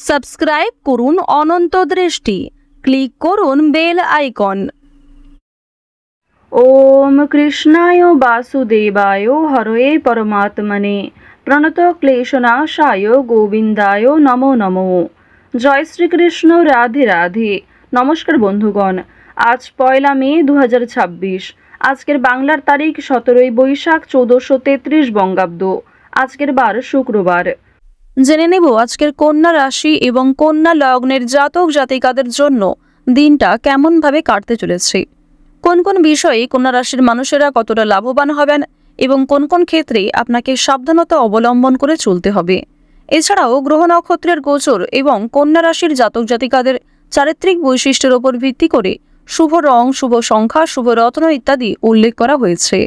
Subscribe করুন অনন্ত দৃষ্টি, click করুন বেল আইকন। ওম কৃষ্ণায় বাসুদেবায় হরয়ে পরমাত্মনে প্রণত ক্লেশনাশায় গোবিন্দায় নমো নমো। জয় শ্রীকৃষ্ণ, রাধে রাধে। নমস্কার বন্ধুগণ, আজ 1 মে 2026। আজকের বাংলার তারিখ 17 বৈশাখ 1433 বঙ্গাব্দ। আজকের বার শুক্রবার। জেনে নেব আজকের কন্যা রাশি এবং কন্যা লগ্নের জাতক জাতিকাদের জন্য দিনটা কেমনভাবে কাটতে চলেছে, কোন কোন বিষয়ে কন্যা রাশির মানুষেরা কতটা লাভবান হবেন এবং কোন কোন ক্ষেত্রে আপনাকে সাবধানতা অবলম্বন করে চলতে হবে। এছাড়াও গ্রহ নক্ষত্রের গোচর এবং কন্যা রাশির জাতক জাতিকাদের চারিত্রিক বৈশিষ্ট্যের উপর ভিত্তি করে শুভ রং, শুভ সংখ্যা, শুভ রত্ন ইত্যাদি উল্লেখ করা হয়েছে।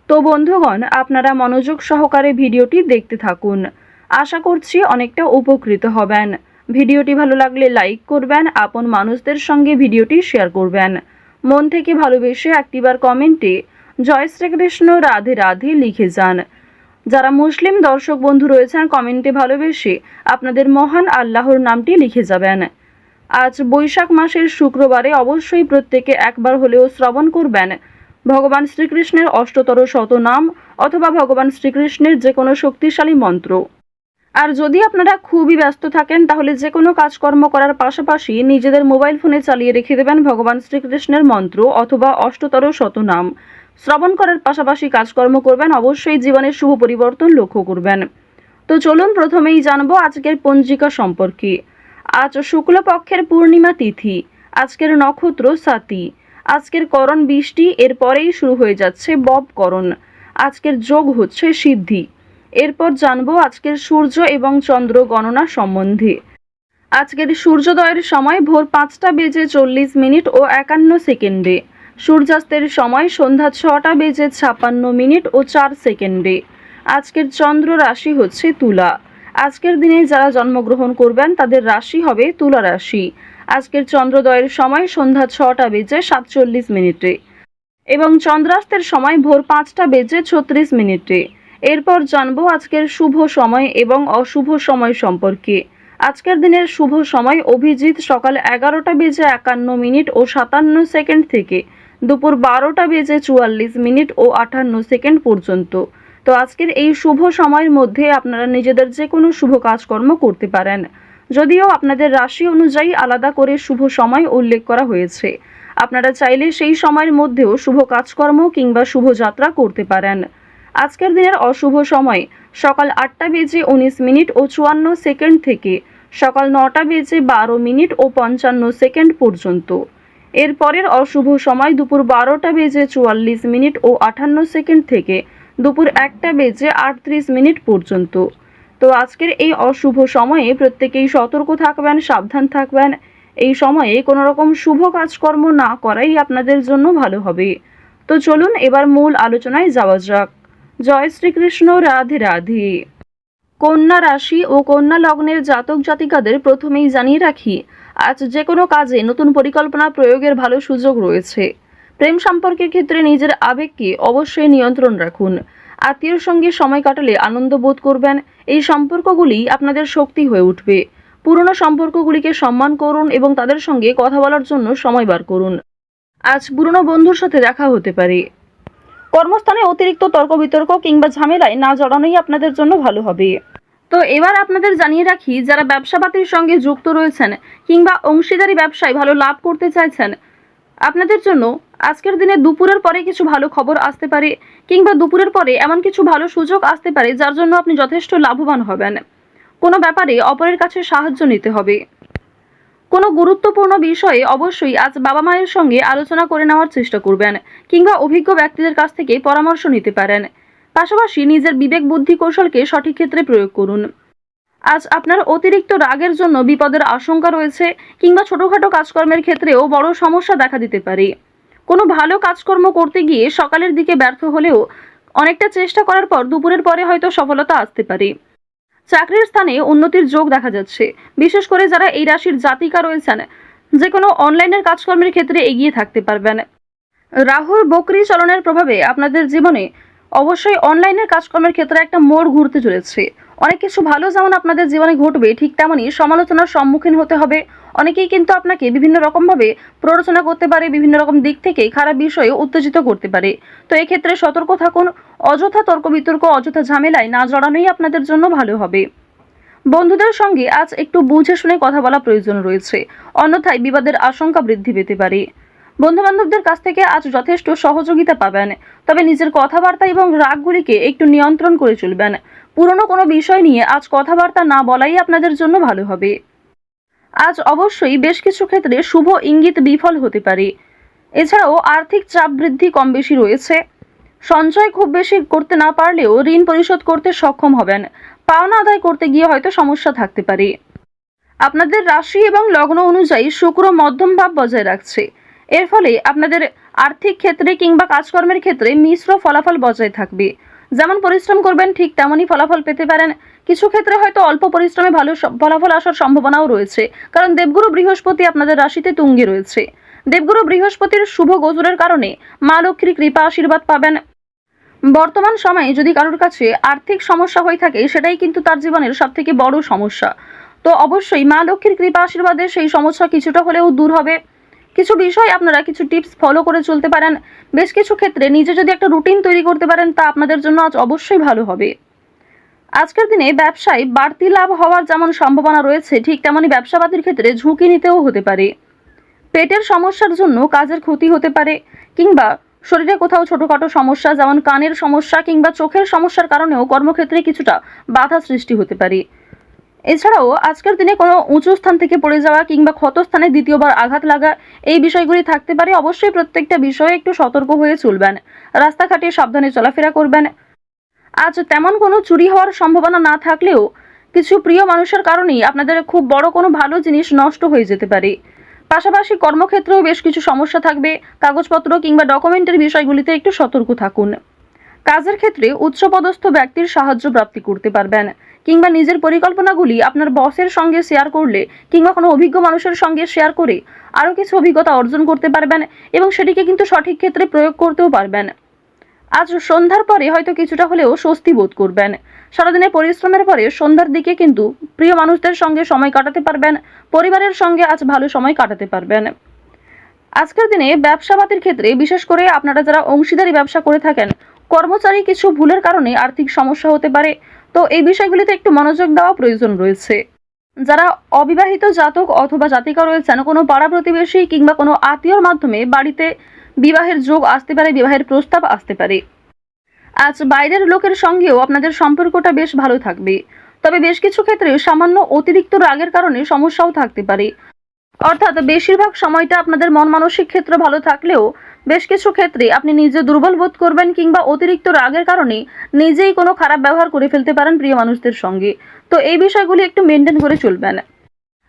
তো বন্ধুগণ, আপনারা মনোযোগ সহকারে ভিডিওটি দেখতে থাকুন। আশা করছি অনেকটা উপকৃত হবেন। ভিডিওটি ভালো লাগলে লাইক করবেন, আপন মানুষদের সঙ্গে ভিডিওটি শেয়ার করবেন। মন থেকে ভালোবেসে একটিবার কমেন্টে জয় শ্রীকৃষ্ণ, রাধে রাধে লিখে যান। যারা মুসলিম দর্শক বন্ধু রয়েছেন, কমেন্টে ভালোবেসে আপনাদের মহান আল্লাহর নামটি লিখে যাবেন। আজ বৈশাখ মাসের শুক্রবারে অবশ্যই প্রত্যেকে একবার হলেও শ্রবণ করবেন ভগবান শ্রীকৃষ্ণের অষ্টতর শতনাম অথবা ভগবান শ্রীকৃষ্ণের যে কোনো শক্তিশালী মন্ত্র। আর যদি আপনারা খুবই ব্যস্ত থাকেন, তাহলে যে কোনো কাজকর্ম করার পাশাপাশি নিজেদের মোবাইল ফোনে চালিয়ে রেখে দেবেন ভগবান শ্রীকৃষ্ণের মন্ত্র অথবা অষ্টতর শতনাম। শ্রবণ করার পাশাপাশি কাজকর্ম করবেন, অবশ্যই জীবনের শুভ পরিবর্তন লক্ষ্য করবেন। তো চলুন প্রথমেই জানবো আজকের পঞ্জিকা সম্পর্কে। আজ শুক্লপক্ষের পূর্ণিমা তিথি, আজকের নক্ষত্র সাতি, আজকের করণ বৃষ্টি, এরপরেই শুরু হয়ে যাচ্ছে ববকরণ। আজকের যোগ হচ্ছে সিদ্ধি। এরপর জানবো আজকের সূর্য এবং চন্দ্র গণনা সম্বন্ধে। আজকের সূর্যোদয়ের সময় ভোর 5টা বেজে 40 মিনিট ও 51 সেকেন্ডে, সূর্যাস্তের সময় সন্ধ্যা 6টা বেজে 56 মিনিট ও 4 সেকেন্ডে। আজকের চন্দ্র রাশি হচ্ছে তুলা। আজকের দিনে যারা জন্মগ্রহণ করবেন তাদের রাশি হবে তুলা রাশি। আজকের চন্দ্রোদয়ের সময় সন্ধ্যা 6টা বেজে 47 মিনিটে এবং চন্দ্রাস্তের সময় ভোর 5টা বেজে 36 মিনিটে। এরপর জানবো আজকের শুভ সময় এবং অশুভ সময় সম্পর্কে। আজকের দিনের শুভ সময় অভিজিৎ সকাল 11টা বেজে 51 মিনিট ও 57 সেকেন্ড থেকে দুপুর 12টা বেজে 44 মিনিট ও 58 সেকেন্ড পর্যন্ত। তো আজকের এই শুভ সময়ের মধ্যে আপনারা নিজেদের যে কোনো শুভ কাজকর্ম করতে পারেন, যদিও আপনাদের রাশি অনুযায়ী আলাদা করে শুভ সময় উল্লেখ করা হয়েছে। আপনারা চাইলে সেই সময়ের মধ্যেও শুভ কাজকর্ম কিংবা শুভ যাত্রা করতে পারেন। আজকের দিনের অশুভ সময় সকাল 8টা বেজে 19 মিনিট ও 54 সেকেন্ড থেকে সকাল 9টা বেজে 12 মিনিট ও 55 সেকেন্ড পর্যন্ত। এরপরের অশুভ সময় দুপুর 12টা বেজে 44 মিনিট ও 58 সেকেন্ড থেকে দুপুর 1টা বেজে 38 মিনিট পর্যন্ত। তো আজকের এই অশুভ সময়ে প্রত্যেকেই সতর্ক থাকবেন, সাবধান থাকবেন। এই সময়ে কোনো রকম শুভ কাজকর্ম না করাই আপনাদের জন্য ভালো হবে। তো চলুন এবার মূল আলোচনায় যাওয়া যাক। জয় শ্রীকৃষ্ণ, রাধে রাধে। কন্যা রাশি ও কন্যা লগ্নের জাতক জাতিকাদের প্রথমেই জানিয়ে রাখি, আজ যে কোনো কাজে নতুন পরিকল্পনা প্রয়োগের ভালো সুযোগ রয়েছে। প্রেম সম্পর্কের ক্ষেত্রে নিজের আবেগকে অবশ্যই নিয়ন্ত্রণ রাখুন। আত্মীয়র সঙ্গে সময় কাটালে আনন্দ বোধ করবেন। এই সম্পর্কগুলি আপনাদের শক্তি হয়ে উঠবে। পুরনো সম্পর্কগুলিকে সম্মান করুন এবং তাদের সঙ্গে কথা বলার জন্য সময় বার করুন। আজ পুরনো বন্ধুর সাথে দেখা হতে পারে। কর্মস্থানে অতিরিক্ত তর্ক বিতর্ক কিংবা ঝামেলায় না জড়ানোই আপনাদের জন্য ভালো হবে। তো এবার আপনাদের জানিয়ে রাখি, যারা ব্যবসাপাতির সঙ্গে যুক্ত রয়েছেন কিংবা অংশীদারি ব্যবসায় ভালো লাভ করতে চাইছেন, আপনাদের জন্য আজকের দিনে দুপুরের পরে কিছু ভালো খবর আসতে পারে কিংবা দুপুরের পরে এমন কিছু ভালো সুযোগ আসতে পারে যার জন্য আপনি যথেষ্ট লাভবান হবেন। কোনো ব্যাপারে অপরের কাছে সাহায্য নিতে হবে। কোনো গুরুত্বপূর্ণ বিষয়ে অবশ্যই আজ বাবা মায়ের সঙ্গে আলোচনা করে নেওয়ার চেষ্টা করবেন কিংবা অভিজ্ঞ ব্যক্তিদের কাছ থেকে পরামর্শ নিতে পারেন। পাশাপাশি নিজের বিবেক বুদ্ধি কৌশলকে সঠিক ক্ষেত্রে প্রয়োগ করুন। আজ আপনার অতিরিক্ত রাগের জন্য বিপদের আশঙ্কা রয়েছে কিংবা ছোটখাটো কাজকর্মের ক্ষেত্রেও বড় সমস্যা দেখা দিতে পারে। কোনো ভালো কাজকর্ম করতে গিয়ে সকালের দিকে ব্যর্থ হলেও অনেকটা চেষ্টা করার পর দুপুরের পরে হয়তো সফলতা আসতে পারে। চাকরির স্থানে উন্নতির যোগ দেখা যাচ্ছে। বিশেষ করে যারা এই রাশির জাতিকা রয়েছেন, যে কোনো অনলাইনের কাজকর্মের ক্ষেত্রে এগিয়ে থাকতে পারবেন। রাহুর বকরি চলনের প্রভাবে আপনাদের জীবনে অবশ্যই অনলাইনের কাজকর্মের ক্ষেত্রে একটা মোড় ঘুরতে চলেছে। অনেক কিছু ভালো যেমন আপনাদের জীবনে ঘটবে, ঠিক তেমনই সমালোচনার সম্মুখীন হতে হবে। অনেকেই কিন্তু আপনাকে বিভিন্ন রকমভাবে প্ররোচনা করতে পারে, বিভিন্ন রকম দিক থেকে খারাপ বিষয়ে উত্তেজিত করতে পারে। তো এক্ষেত্রে সতর্ক থাকুন। অযথা তর্ক বিতর্ক, অযথা ঝামেলায় না জড়ানোই আপনাদের জন্য ভালো হবে। বন্ধুদের সঙ্গে আজ একটু বুঝে শুনে কথা বলা প্রয়োজন রয়েছে, অন্যথায় বিবাদের আশঙ্কা বৃদ্ধি পেতে পারে। বন্ধু বান্ধবদের কাছ থেকে আজ যথেষ্ট সহযোগিতা পাবেন, তবে নিজের কথাবার্তা এবং রাগগুলিকে একটু নিয়ন্ত্রণ করে চলবেন। পুরনো কোনো বিষয় নিয়ে আজ কথাবার্তা না বলাই আপনাদের জন্য ভালো হবে। আজ অবশ্যই বেশ কিছু ক্ষেত্রে শুভ ইঙ্গিত বিফল হতে পারে। এছাড়াও আর্থিক চাপ বৃদ্ধি কম বেশি রয়েছে। সঞ্চয় খুব বেশি করতে না পারলেও ঋণ পরিশোধ করতে সক্ষম হবেন। পাওনা আদায় করতে গিয়ে হয়তো সমস্যা থাকতে পারে। আপনাদের রাশি এবং লগ্ন অনুযায়ী শুক্র মধ্যম ভাব বজায় রাখছে। এর ফলে আপনাদের আর্থিক ক্ষেত্রে কিংবা কাজকর্মের ক্ষেত্রে মিশ্র ফলাফল বজায় থাকবে। যেমন পরিশ্রম করবেন ঠিক তেমনই ফলাফল পেতে পারেন। কিছু ক্ষেত্রে হয়তো অল্প পরিশ্রমে ভালো ফলাফল আসার সম্ভাবনাও রয়েছে, কারণ দেবগুরু বৃহস্পতি আপনাদের রাশিতে তুঙ্গে রয়েছে। দেবগুরু বৃহস্পতির শুভ গোচরের কারণে মা লক্ষ্মীর কৃপা আশীর্বাদ পাবেন। বর্তমান সময়ে যদি কারোর কাছে আর্থিক সমস্যা হয়ে থাকে, সেটাই কিন্তু তার জীবনের সবথেকে বড় সমস্যা। তো অবশ্যই মা লক্ষ্মীর কৃপা আশীর্বাদে সেই সমস্যা কিছুটা হলেও দূর হবে। কিছু বিষয় আপনারা কিছু টিপস ফলো করে চলতে পারেন। বেশ কিছু ক্ষেত্রে নিজে যদি একটা রুটিন তৈরি করতে পারেন, তা আপনাদের জন্য আজ অবশ্যই ভালো হবে। আজকের দিনে ব্যবসায় বাড়তি লাভ হওয়ার যেমন সম্ভাবনা রয়েছে, ঠিক তেমনই ব্যবসাপাতির ক্ষেত্রে ঝুঁকি নিতেও হতে পারে। পেটের সমস্যার জন্য কাজের ক্ষতি হতে পারে, কিংবা শরীরে কোথাও ছোটখাটো সমস্যা যেমন কানের সমস্যা কিংবা চোখের সমস্যার কারণেও কর্মক্ষেত্রে কিছুটা বাধা সৃষ্টি হতে পারে। এছাড়াও আজকের দিনে কোনো উঁচু স্থান থেকে পড়ে যাওয়া কিংবা ক্ষতস্থানে দ্বিতীয়বার আঘাত লাগা, এই বিষয়গুলি থাকতে পারে। অবশ্যই প্রত্যেকটা বিষয়ে একটু সতর্ক হয়ে চলবেন। রাস্তাঘাটে সাবধানে চলাফেরা করবেন। আজ তেমন কোনো চুরি হওয়ার সম্ভাবনা না থাকলেও কিছু প্রিয় মানুষের কারণেই আপনাদের খুব বড় কোনো ভালো জিনিস নষ্ট হয়ে যেতে পারে। পাশাপাশি কর্মক্ষেত্রেও বেশ কিছু সমস্যা থাকবে। কাগজপত্র কিংবা ডকুমেন্টের বিষয়গুলিতে একটু সতর্ক থাকুন। কাজের ক্ষেত্রে উচ্চপদস্থ ব্যক্তির সাহায্য প্রাপ্তি করতে পারবেন, কিংবা নিজের পরিকল্পনাগুলি আপনার বসের সঙ্গে শেয়ার করলে কিংবা কোনো অভিজ্ঞ মানুষের সঙ্গে শেয়ার করে আরও কিছু অভিজ্ঞতা অর্জন করতে পারবেন, এবং সেটিকে কিন্তু সঠিক ক্ষেত্রে প্রয়োগ করতেও পারবেন। আজ সন্ধ্যার পরে হয়তো কিছুটা হলেও স্বস্তি বোধ করবেন। সারাদিনের পরিশ্রমের পরে সন্ধ্যার দিকে কিন্তু প্রিয় মানুষদের সঙ্গে সময় কাটাতে পারবেন। পরিবারের সঙ্গে আজ ভালো সময় কাটাতে পারবেন। আজকের দিনে ব্যবসাপাতির ক্ষেত্রে বিশেষ করে আপনারা যারা অংশীদারি ব্যবসা করে থাকেন, কর্মচারী কিছু ভুলের কারণে আর্থিক সমস্যা হতে পারে। তো এই বিষয়গুলিতে একটু মনোযোগ দেওয়া প্রয়োজন রয়েছে। যারা অবিবাহিত জাতক অথবা জাতিকা রয়েছেন, কোনো পাড়া প্রতিবেশী কিংবা কোনো আত্মীয়র মাধ্যমে বাড়িতে বিবাহের যোগ আসতে পারে, বিবাহের প্রস্তাব আসতে পারে। আজ বাইরের লোকের সঙ্গেও আপনাদের সম্পর্কটা বেশ ভালো থাকবে, তবে বেশ কিছু ক্ষেত্রে সামান্য অতিরিক্ত রাগের কারণে সমস্যাও থাকতে পারে। অর্থাৎ বেশিরভাগ সময়টা আপনাদের মন মানসিক ক্ষেত্র ভালো থাকলেও বেশ কিছু ক্ষেত্রে আপনি নিজে দুর্বল বোধ করবেন, কিংবা অতিরিক্ত রাগের কারণে নিজেই কোনো খারাপ ব্যবহার করে ফেলতে পারেন প্রিয় মানুষদের সঙ্গে। তো এই বিষয়গুলি একটু মেনটেন করে চলবেন।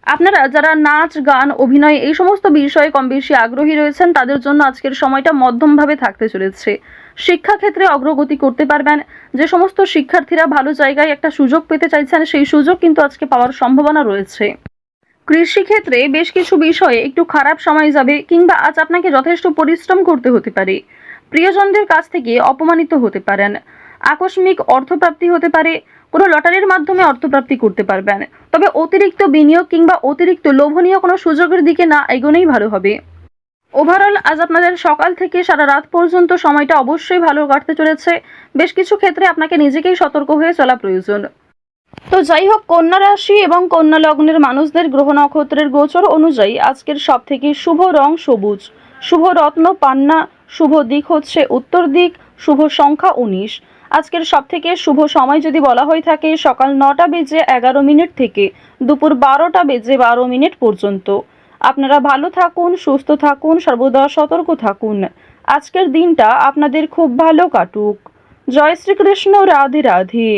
আপনারা যারা নাচ গান অভিনয় এই সমস্ত বিষয়ে কম বেশি আগ্রহী রয়েছেন, তাদের জন্য আজকের সময়টা মধ্যমভাবে থাকতে চলেছে। শিক্ষাক্ষেত্রে অগ্রগতি করতে পারবেন। যে সমস্ত শিক্ষার্থীরা ভালো জায়গায় একটা সুযোগ পেতে চাইছেন, সেই সুযোগ কিন্তু আজকে পাওয়ার সম্ভাবনা রয়েছে। কৃষিক্ষেত্রে বেশ কিছু বিষয়ে একটু খারাপ সময় যাবে, কিংবা আজ আপনাকে যথেষ্ট পরিশ্রম করতে হতে পারে। প্রিয়জনদের কাছ থেকে অপমানিত হতে পারেন। আকস্মিক অর্থপ্রাপ্তি হতে পারে। কোনো লটারির মাধ্যমে অর্থপ্রাপ্তি করতে পারবেন। তবে অতিরিক্ত বিনিয়োগ কিংবা অতিরিক্ত লোভনীয় কোনো সুযোগের দিকে না এগোনোই ভালো হবে। ওভারঅল আজ আপনাদের সকাল থেকে সারা রাত পর্যন্ত সময়টা অবশ্যই ভালো কাটতে চলেছে। বেশ কিছু ক্ষেত্রে আপনাকে নিজেকেই সতর্ক হয়ে চলা প্রয়োজন। তো যাই হোক, কন্যা রাশি এবং কন্যা লগ্নের মানুষদের গ্রহ নক্ষত্রের গোচর অনুযায়ী আজকের সব থেকে শুভ রং সবুজ, শুভ রত্ন পান্না, শুভ দিক হচ্ছে উত্তর দিক, শুভ সংখ্যা 19। আজকের সব থেকে শুভ সময় যদি বলা হয়ে থাকে সকাল 9টা বেজে 11 মিনিট থেকে দুপুর 12টা বেজে 12 মিনিট পর্যন্ত। আপনারা ভালো থাকুন, সুস্থ থাকুন, সর্বদা সতর্ক থাকুন। আজকের দিনটা আপনাদের খুব ভালো কাটুক। জয় শ্রীকৃষ্ণ। রাধে রাধে।